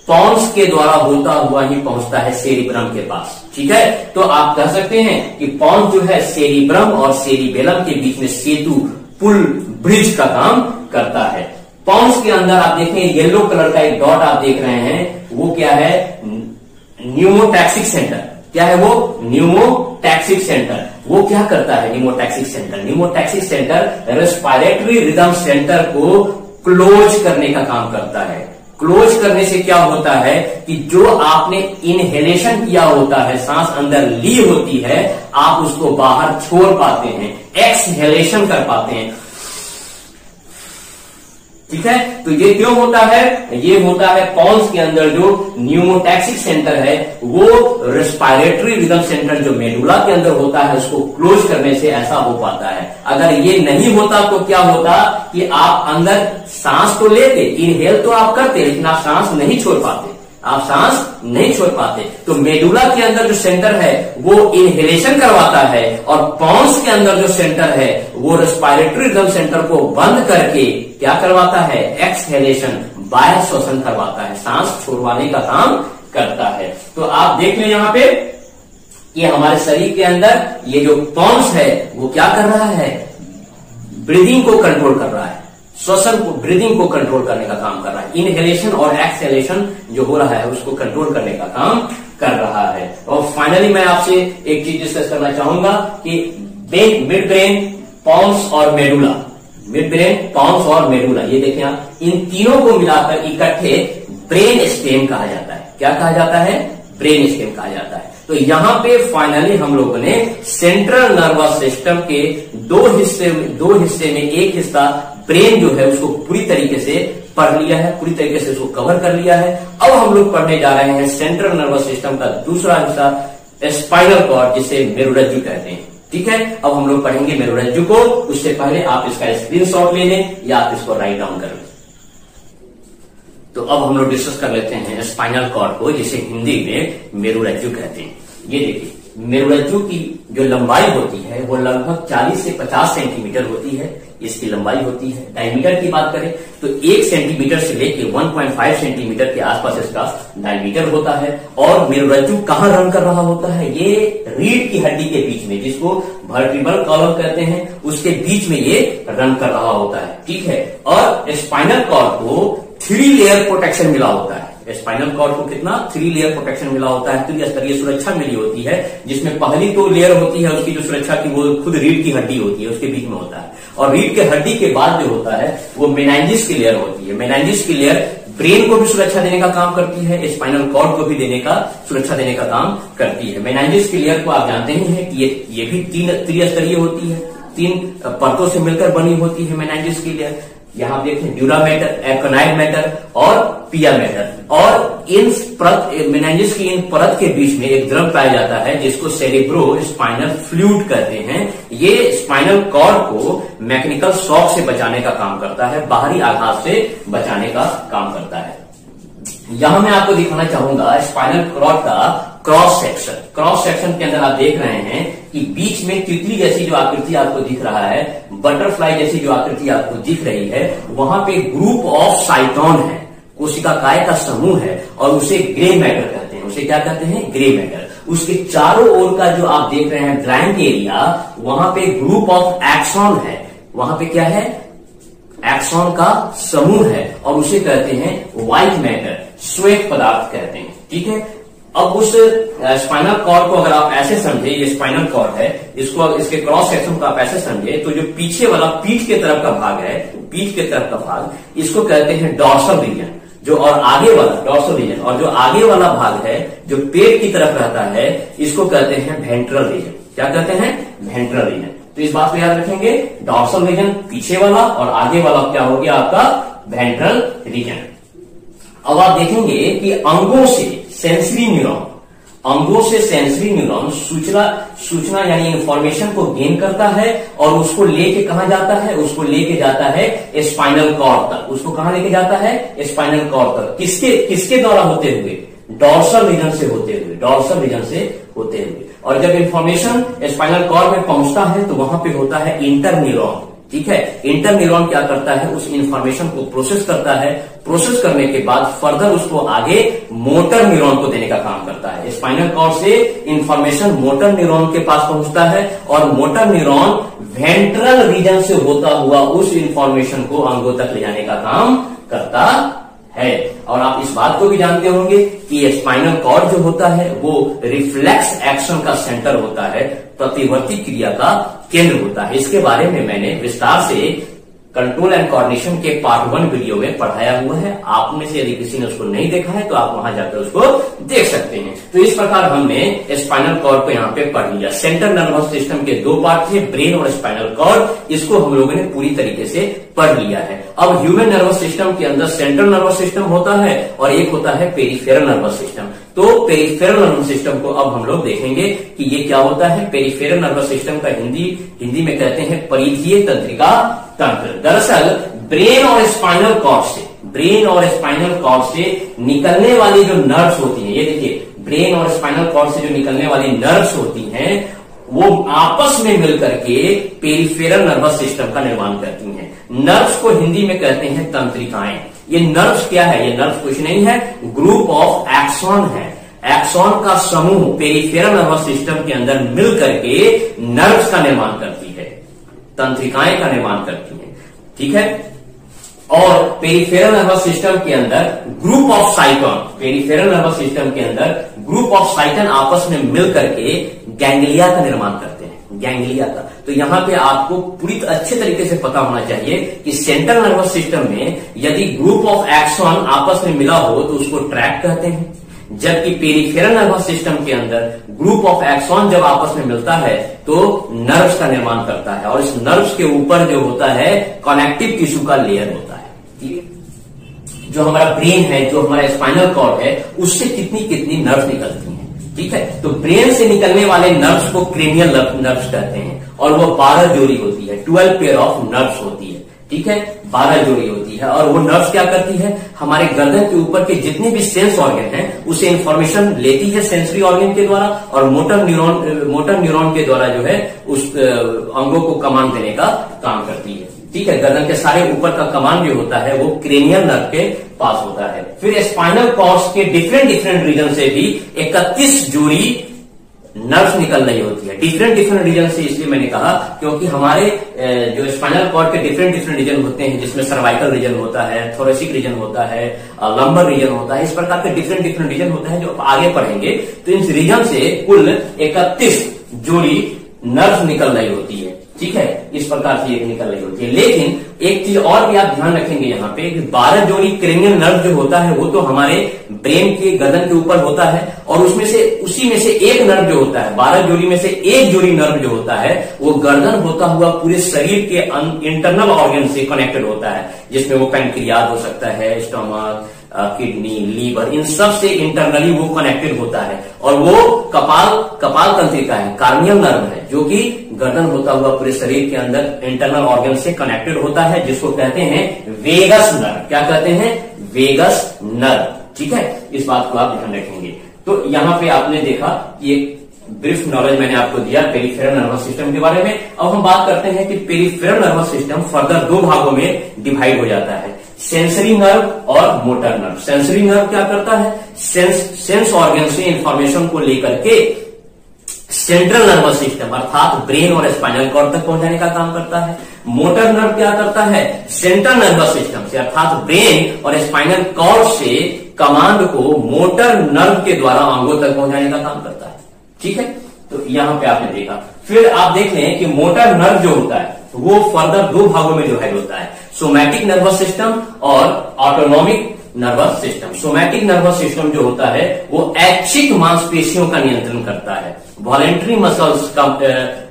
पॉन्स के द्वारा होता हुआ ही पहुंचता है सेरिब्रम के पास। ठीक है, तो आप कह सकते हैं कि पॉन्स जो है सेरिब्रम और सेरिबेलम के बीच में सेतु, पुल, ब्रिज का काम करता है। पॉन्स के अंदर आप देखें येलो कलर का एक डॉट आप देख रहे हैं, वो क्या है? Pneumotaxic centre. क्या है वो? Pneumotaxic centre. वो क्या करता है pneumotaxic centre? Pneumotaxic centre respiratory rhythm centre को क्लोज करने का काम करता है। क्लोज करने से क्या होता है कि जो आपने इनहेलेशन किया होता है, सांस अंदर ली होती है, आप उसको बाहर छोड़ पाते हैं, एक्सहेलेशन कर पाते हैं। ठीक है, तो ये क्यों होता है? ये होता है पॉन्स के अंदर जो न्यूमोटैक्सिक सेंटर है वो रेस्पिरेटरी रिदम सेंटर जो मेडुला के अंदर होता है उसको क्लोज करने से ऐसा हो पाता है। अगर ये नहीं होता तो क्या होता कि आप अंदर सांस तो लेते, इनहेल तो आप करते, लेकिन आप सांस नहीं छोड़ पाते, आप सांस नहीं छोड़ पाते। तो मेडुला के अंदर जो सेंटर है वो इनहेलेशन करवाता है और पॉन्स के अंदर जो सेंटर है वो रेस्पिरेटरी रिदम सेंटर को बंद करके क्या करवाता है? एक्सहेलेशन, बाह्य श्वसन करवाता है, सांस छोड़वाने का काम करता है। तो आप देख लें यहां पे ये हमारे शरीर के अंदर ये जो पॉन्स है वो क्या कर रहा है, ब्रीदिंग को कंट्रोल कर रहा है, श्वसन को, ब्रीदिंग को कंट्रोल करने का काम कर रहा है। इनहेलेशन और एक्सहेलेशन जो हो रहा है उसको कंट्रोल करने का काम कर रहा है। और फाइनली मैं आपसे एक चीज डिस्कस करना चाहूंगा कि मिड ब्रेन, पॉन्स और मेडुला, मिड ब्रेन, पॉन्स और मेडुला, ये देखें आप, इन तीनों को मिलाकर इकट्ठे ब्रेन स्टेम कहा जाता है। क्या कहा जाता है, ब्रेन स्टेम कहा जाता है। तो यहां पे फाइनली हम लोगों ने सेंट्रल नर्वस सिस्टम के दो हिस्से में एक हिस्सा ब्रेन जो है उसको पूरी तरीके से पढ़ लिया है, पूरी तरीके से उसको कवर कर लिया है। अब हम लोग पढ़ने जा रहे हैं सेंट्रल नर्वस सिस्टम का दूसरा हिस्सा, स्पाइनल कॉर्ड, जिसे मेरुरज्जु कहते हैं। ठीक है, अब हम लोग पढ़ेंगे मेरुरज्जु को। उससे पहले आप इसका स्क्रीनशॉट ले लें या आप इसको राइट डाउन कर लें। तो अब हम लोग डिस्कस कर लेते हैं स्पाइनल कॉर्ड को, जिसे हिंदी में मेरुरज्जु कहते हैं। ये देखिए, मेरुरज्जु की जो लंबाई होती है वो लगभग 40 से 50 सेंटीमीटर होती है, इसकी लंबाई होती है। डायमीटर की बात करें तो 1 सेंटीमीटर से लेकर 1.5 सेंटीमीटर के आसपास इसका डायमीटर होता है। और मेरुरज्जु कहाँ रन कर रहा होता है, ये रीढ़ की हड्डी के बीच में, जिसको वर्टिब्रल कॉलम कहते हैं, उसके बीच में ये रन कर रहा होता है। ठीक है, और स्पाइनल कॉर्ड को 3 लेयर प्रोटेक्शन मिला होता है। स्पाइनल कॉर्ड को कितना, 3 लेयर प्रोटेक्शन मिला होता है, त्रिस्तरीय सुरक्षा मिली होती है, जिसमें पहली तो लेयर होती है उसकी जो सुरक्षा की, वो खुद रीढ़ की हड्डी होती है, उसके बीच में होता है। और रीढ़ के हड्डी के बाद जो होता है वो मेनाइंजिस की लेयर होती है। मेनाइंजिस की लेयर ब्रेन को भी सुरक्षा देने का काम करती है, स्पाइनल कॉर्ड को भी सुरक्षा देने का काम करती है। मेनाइंजिस की लेयर को आप जानते ही हैं कि ये भी 3 त्रिस्तरीय होती है, 3 परतों से मिलकर बनी होती है मेनाइंजिस की लेयर। यहां देखें, ड्यूरा मैटर, एकोनाइड मैटर और पिया मैटर। और इन मेनाइंजिस की इन परत के बीच में एक द्रव पाया जाता है जिसको सेरेब्रो स्पाइनल फ्लूइड कहते हैं। ये स्पाइनल कॉर्ड को मैकेनिकल शॉक से बचाने का काम करता है, बाहरी आघात से बचाने का काम करता है। यहां मैं आपको दिखाना चाहूंगा स्पाइनल कॉर्ड का क्रॉस सेक्शन। क्रॉस सेक्शन के अंदर आप देख रहे हैं कि बीच में तितली जैसी जो आकृति आपको दिख रहा है, बटरफ्लाई जैसी जो आकृति आपको दिख रही है, वहां पे ग्रुप ऑफ साइटोन है, कोशिकाएं का समूह है, और उसे ग्रे मैटर कहते हैं। उसे क्या कहते हैं, ग्रे मैटर। उसके चारों ओर का जो आप देख रहे हैं ब्लैंक एरिया, वहां पे ग्रुप ऑफ एक्सॉन है। वहां पे क्या है, एक्सॉन का समूह है, और उसे कहते हैं व्हाइट मैटर, श्वेत पदार्थ कहते हैं। ठीक है, अब उस स्पाइनल कॉर्ड को अगर आप ऐसे समझे, ये स्पाइनल कॉर्ड है, इसको इसके क्रॉस सेक्शन को आप ऐसे समझे, तो जो पीछे वाला पीठ के तरफ का भाग है, पीठ के तरफ का भाग, इसको कहते हैं डॉर्सल रीजन। जो और आगे वाला डॉर्सल रीजन, और जो आगे वाला भाग है जो पेट की तरफ रहता है, इसको कहते हैं वेंट्रल रीजन। क्या कहते हैं, वेंट्रल रीजन। तो इस बात को याद रखेंगे, डॉर्सल रीजन पीछे वाला और आगे वाला क्या हो गया आपका, वेंट्रल रीजन। अब आप देखेंगे कि अंगों से सेंसरी न्यूरॉन, अंगों से सेंसरी न्यूरॉन सूचना यानी इंफॉर्मेशन को गेन करता है, और उसको लेके कहां जाता है, उसको लेके जाता है स्पाइनल कॉर्ड तक। उसको कहां लेके जाता है, स्पाइनल कॉर्ड तक। किसके द्वारा होते हुए, डॉर्सल रीजन से होते हुए, डॉर्सल रीजन से होते हुए। और जब इंफॉर्मेशन स्पाइनल कॉर्ड में पहुंचता है तो वहां पे होता है इंटर न्यूरॉन। ठीक है, इंटर न्यूरॉन क्या करता है, उस इंफॉर्मेशन को प्रोसेस करता है। प्रोसेस करने के बाद फर्दर उसको आगे मोटर न्यूरॉन को देने का काम करता है। स्पाइनल कॉर्ड से इंफॉर्मेशन मोटर न्यूरॉन के पास पहुंचता है, और मोटर न्यूरॉन वेंट्रल रीजन से होता हुआ उस इंफॉर्मेशन को अंगों तक ले जाने का काम करता है। और आप इस बात को भी जानते होंगे कि स्पाइनल कॉर्ड जो होता है वो रिफ्लेक्स एक्शन का सेंटर होता है, प्रतिवर्ती क्रिया का केंद्र होता है। इसके बारे में मैंने विस्तार से कंट्रोल एंड कोऑर्डिनेशन के पार्ट 1 वीडियो में पढ़ाया हुआ है। आप में से यदि किसी ने उसको नहीं देखा है तो आप वहां जाकर उसको देख सकते हैं। तो इस प्रकार हमने स्पाइनल कॉर्ड को यहाँ पे पढ़ लिया। सेंट्रल नर्वस सिस्टम के 2 पार्ट थे, ब्रेन और स्पाइनल कॉर्ड, इसको हम लोगों ने पूरी तरीके से पढ़ लिया है। अब ह्यूमन नर्वस सिस्टम के अंदर सेंट्रल नर्वस सिस्टम होता है और एक होता है पेरिफेरल नर्वस सिस्टम। तो पेरिफेरल नर्वस सिस्टम को अब हम लोग देखेंगे कि ये क्या होता है। पेरिफेरल नर्वस सिस्टम का हिंदी में कहते हैं परिधीय तंत्रिका तंत्र। दरअसल ब्रेन और स्पाइनल कॉर्ड से निकलने वाली जो नर्व्स होती हैं, ये देखिए, ब्रेन और स्पाइनल कॉर्ड से जो निकलने वाली नर्व्स होती हैं वो आपस में मिलकर के पेरिफेरल नर्वस सिस्टम का निर्माण करती हैं। नर्व्स को हिंदी में कहते हैं तंत्रिकाएं। ये नर्व्स क्या है, ये नर्व्स कुछ नहीं है, ग्रुप ऑफ एक्सॉन है। एक्सॉन का समूह पेरिफेरल नर्वस सिस्टम के अंदर मिल करके नर्व्स का निर्माण करती है, तंत्रिकाएं का निर्माण करती है। ठीक है, और पेरिफेरल नर्वस सिस्टम के अंदर group of cyton, peripheral nervous system के अंदर ग्रुप ऑफ साइटन आपस में मिल करके गैंग्लिया का निर्माण करते हैं, गैंग्लिया का। तो यहां पे आपको पूरी अच्छे तरीके से पता होना चाहिए कि सेंट्रल नर्वस सिस्टम में यदि ग्रुप ऑफ एक्सॉन आपस में मिला हो तो उसको ट्रैक्ट कहते हैं, जबकि पेरिफेरल नर्वस सिस्टम के अंदर ग्रुप ऑफ एक्सॉन जब आपस में मिलता है तो नर्व्स का निर्माण करता है, और इस नर्व्स के ऊपर जो होता है कनेक्टिव टिश्यू का लेयर होता है। जो हमारा ब्रेन है, जो हमारा स्पाइनल कॉर्ड है, उससे कितनी कितनी नर्व्स निकलती हैं। ठीक है, तो ब्रेन से निकलने वाले नर्व्स को क्रेनियल नर्व्स कहते हैं, और वो 12 जोड़ी होती है, 12 पेयर ऑफ नर्व्स होती है। ठीक है, 12 जोड़ी होती है, और वो नर्व्स क्या करती है, हमारे गर्दन के ऊपर के जितने भी सेंस ऑर्गन हैं उसे इंफॉर्मेशन लेती है सेंसरी ऑर्गन के द्वारा, और मोटर न्यूरॉन के द्वारा जो है उस अंगों को कमांड देने का काम करती है। ठीक है, गर्दन के सारे ऊपर का कमांड जो होता है वो क्रेनियल नर्व के पास होता है। फिर स्पाइनल कॉर्ड के डिफरेंट रीजन से भी 31 जोड़ी नर्व्स निकल रही होती है। डिफरेंट रीजन से इसलिए मैंने कहा क्योंकि हमारे जो स्पाइनल कॉर्ड के डिफरेंट रीजन होते हैं, जिसमें सर्वाइकल रीजन होता है, थोरेसिक रीजन होता है, लंबर रीजन होता है, इस प्रकार के डिफरेंट रीजन होता है जो आगे पढ़ेंगे। तो इन रीजन से कुल 31 जोड़ी नर्व्स निकल रही होती है। ठीक है, इस प्रकार से ये निकल रही होती है। लेकिन एक चीज और भी आप ध्यान रखेंगे यहाँ पे कि 12 जोड़ी क्रेनियल नर्व जो होता है वो तो हमारे ब्रेन के गर्दन के ऊपर होता है, और उसमें से उसी में से एक नर्व जो होता है, 12 जोड़ी में से एक जोड़ी नर्व जो होता है वो गर्दन होता हुआ पूरे शरीर के इंटरनल ऑर्गन से कनेक्टेड होता है, जिसमें वो पैनक्रियाज हो सकता है, स्टमक, किडनी, लीवर, इन सब से इंटरनली वो कनेक्टेड होता है। और वो कपाल तंत्रिका है, कार्नियल नर्व है, जो कि गर्दन होता हुआ पूरे शरीर के अंदर इंटरनल ऑर्गन से कनेक्टेड होता है, जिसको कहते हैं वेगस नर्व। क्या कहते हैं? Vagus nerve. ठीक है, इस बात को आप ध्यान रखेंगे। तो यहां पे आपने देखा कि एक ब्रीफ नॉलेज मैंने आपको दिया पेरिफेरल नर्वस सिस्टम के बारे में। अब हम बात करते हैं कि पेरिफेरल नर्वस सिस्टम फर्दर 2 भागों में डिवाइड हो जाता है, सेंसरी नर्व और मोटर नर्व। सेंसरी नर्व क्या करता है? सेंस ऑर्गन से इंफॉर्मेशन को लेकर के सेंट्रल नर्वस सिस्टम अर्थात ब्रेन और स्पाइनल कॉर्ड तक पहुंचाने का काम करता है। मोटर नर्व क्या करता है? सेंट्रल नर्वस सिस्टम से अर्थात ब्रेन और स्पाइनल कॉर्ड से कमांड को मोटर नर्व के द्वारा अंगों तक पहुंचाने का काम करता है। ठीक है, तो यहां पे आपने देखा। फिर आप देख लें कि मोटर नर्व जो होता है वो फर्दर 2 भागों में डिवाइड होता है, सोमैटिक नर्वस सिस्टम और autonomic nervous system. Somatic nervous system जो होता है वो ऐच्छिक मांसपेशियों का नियंत्रण करता है, वॉलेंट्री मसल्स का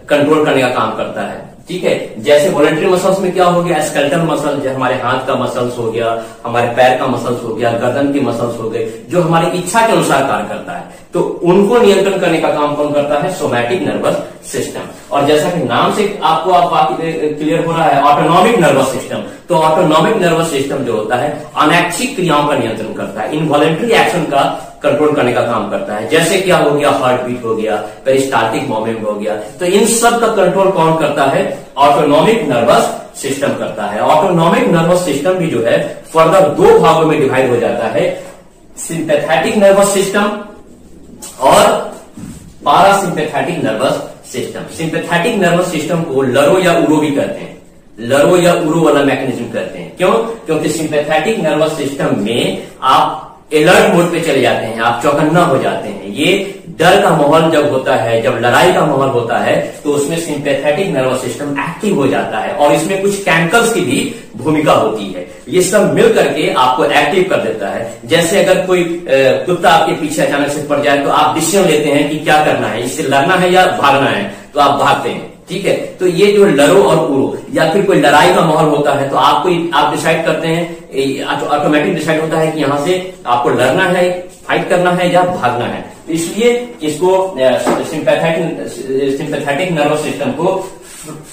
कंट्रोल करने का काम करता है। ठीक है, जैसे वॉलेंट्री मसल्स में क्या हो गया? स्केलेटल मसल, जो हमारे हाथ का मसल्स हो गया, हमारे पैर का मसल्स हो गया, गर्दन के मसल्स हो गए, जो हमारी इच्छा के अनुसार कार्य करता है, तो उनको नियंत्रण करने का काम कौन करता है? Somatic nervous system. और जैसा कि नाम से आपको क्लियर हो रहा है, ऑटोनॉमिक नर्वस सिस्टम। तो ऑटोनॉमिक नर्वस सिस्टम जो होता है अनैच्छिक क्रियाओं का नियंत्रण करता है, इनवॉलेंट्री एक्शन का कंट्रोल करने का काम करता है। जैसे क्या हो गया? हार्ट बीट हो गया, पेरिस्टाल्टिक मूवमेंट हो गया, तो इन सब का कंट्रोल कौन करता है? ऑटोनॉमिक नर्वस सिस्टम करता है। ऑटोनॉमिक नर्वस सिस्टम भी जो है फर्दर 2 भागों में डिवाइड हो जाता है, सिंपैथेटिक नर्वस सिस्टम और parasympathetic nervous system. Sympathetic nervous system को लरो या उरो भी कहते हैं, लरो या उरो वाला मैकेनिज्म कहते हैं। क्यों? क्योंकि सिंपैथेटिक नर्वस सिस्टम में आप अलर्ट मोड पे चले जाते हैं, आप चौकन्ना हो जाते हैं। ये डर का माहौल जब होता है, जब लड़ाई का माहौल होता है, तो उसमें सिंपैथेटिक नर्वस सिस्टम एक्टिव हो जाता है, और इसमें कुछ केमिकल्स की भी भूमिका होती है। ये सब मिल करके आपको एक्टिव कर देता है। जैसे अगर कोई कुत्ता आपके पीछे अचानक से पड़ जाए तो आप डिसीजन लेते हैं कि क्या करना है, इससे लड़ना है या भागना है, तो आप भागते हैं। ठीक है, तो ये जो लरो और उरो या फिर कोई लड़ाई का माहौल होता है तो आप डिसाइड करते हैं, ऑटोमेटिक डिसाइड होता है कि यहां से आपको लड़ना है, फाइट करना है या भागना है। तो इसलिए इसको सिंपैथेटिक नर्वस सिस्टम को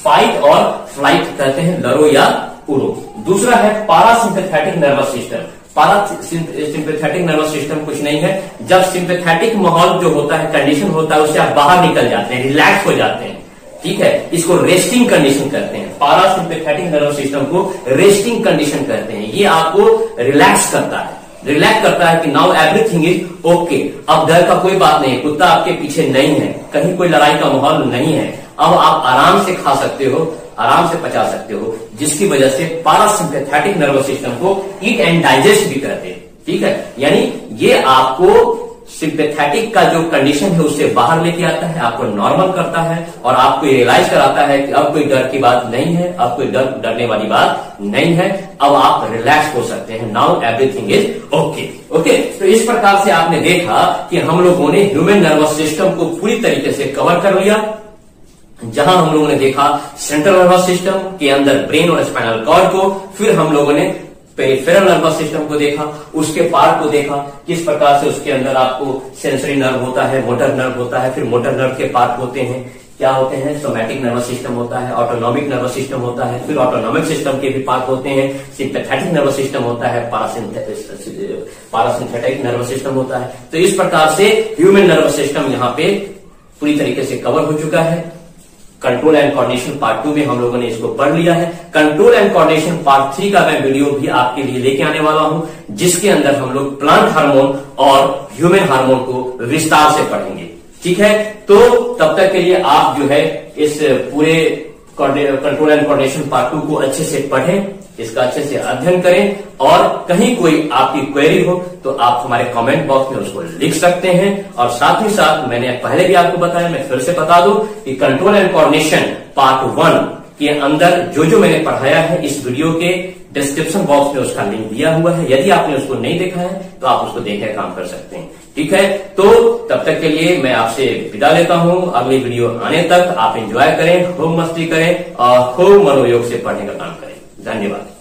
फाइट और फ्लाइट कहते हैं, लरो या उरो। दूसरा है पारासिम्पैथेटिक नर्वस सिस्टम। पारासिम्पैथेटिक नर्वस सिस्टम कुछ नहीं है, जब सिंपैथेटिक माहौल जो होता है, कंडीशन होता है, उससे आप बाहर निकल जाते हैं, रिलैक्स हो जाते हैं। ठीक है, इसको रेस्टिंग कंडीशन कहते हैं। पारासिम्पैथेटिक नर्वस सिस्टम को रेस्टिंग कंडीशन कहते हैं। ये आपको रिलैक्स करता है, रिलैक्स करता है कि नाउ एवरीथिंग इज ओके, अब डर का कोई बात नहीं, कुत्ता आपके पीछे नहीं है, कहीं कोई लड़ाई का माहौल नहीं है, अब आप आराम से खा सकते हो, आराम से पचा सकते हो, जिसकी वजह से पैरासिम्पैथेटिक नर्वस सिस्टम को ईट एंड डाइजेस्ट भी करते हैं। ठीक है, यानी ये आपको सिंपैथेटिक का जो कंडीशन है उससे बाहर लेके आता है, आपको नॉर्मल करता है और आपको रियलाइज कराता है कि अब कोई डर की बात नहीं है, अब कोई डरने वाली बात नहीं है, अब आप रिलैक्स हो सकते हैं, now everything is okay. Okay, तो इस प्रकार से आपने देखा कि हम लोगों ने ह्यूमन नर्वस सिस्टम को पूरी तरीके से कवर कर लिया, जहां हम लोगों ने देखा सेंट्रल नर्वस सिस्टम के अंदर ब्रेन और स्पाइनल कॉर्ड को, फिर हम लोगों ने पेरिफेरल नर्वस सिस्टम को देखा, उसके पार्ट को देखा, किस प्रकार से उसके अंदर आपको सेंसरी नर्व होता है, मोटर नर्व होता है, फिर मोटर नर्व के पार्ट होते हैं, क्या होते हैं, सोमैटिक नर्वस सिस्टम होता है, ऑटोनॉमिक नर्वस सिस्टम होता है, फिर ऑटोनॉमिक सिस्टम के भी पार्ट होते हैं, सिंपैथेटिक नर्वस सिस्टम होता है, पारासिम्पैथेटिक नर्वस सिस्टम होता है। तो इस प्रकार से ह्यूमन नर्वस सिस्टम यहाँ पे पूरी तरीके से कवर हो चुका है। कंट्रोल एंड कोऑर्डिनेशन पार्ट 2 में हम लोगों ने इसको पढ़ लिया है। कंट्रोल एंड कोऑर्डिनेशन पार्ट 3 का मैं वीडियो भी आपके लिए लेके आने वाला हूं, जिसके अंदर हम लोग प्लांट हार्मोन और ह्यूमन हार्मोन को विस्तार से पढ़ेंगे। ठीक है, तो तब तक के लिए आप जो है इस पूरे कंट्रोल एंड कोऑर्डिनेशन पार्ट 2 को अच्छे से पढ़ें, इसका अच्छे से अध्ययन करें, और कहीं कोई आपकी क्वेरी हो तो आप हमारे कमेंट बॉक्स में उसको लिख सकते हैं। और साथ ही साथ मैंने पहले भी आपको बताया, मैं फिर से बता दूं कि कंट्रोल एंड कोऑर्डिनेशन पार्ट 1 के अंदर जो जो मैंने पढ़ाया है, इस वीडियो के डिस्क्रिप्शन बॉक्स में उसका लिंक दिया हुआ है, यदि आपने उसको नहीं देखा है तो आप उसको देखकर काम कर सकते हैं। ठीक है, तो तब तक के लिए मैं आपसे विदा लेता हूं, अगली वीडियो आने तक आप एंजॉय करें, खूब मस्ती करें और खूब मनोयोग से पढ़ने का काम करें। धन्यवाद।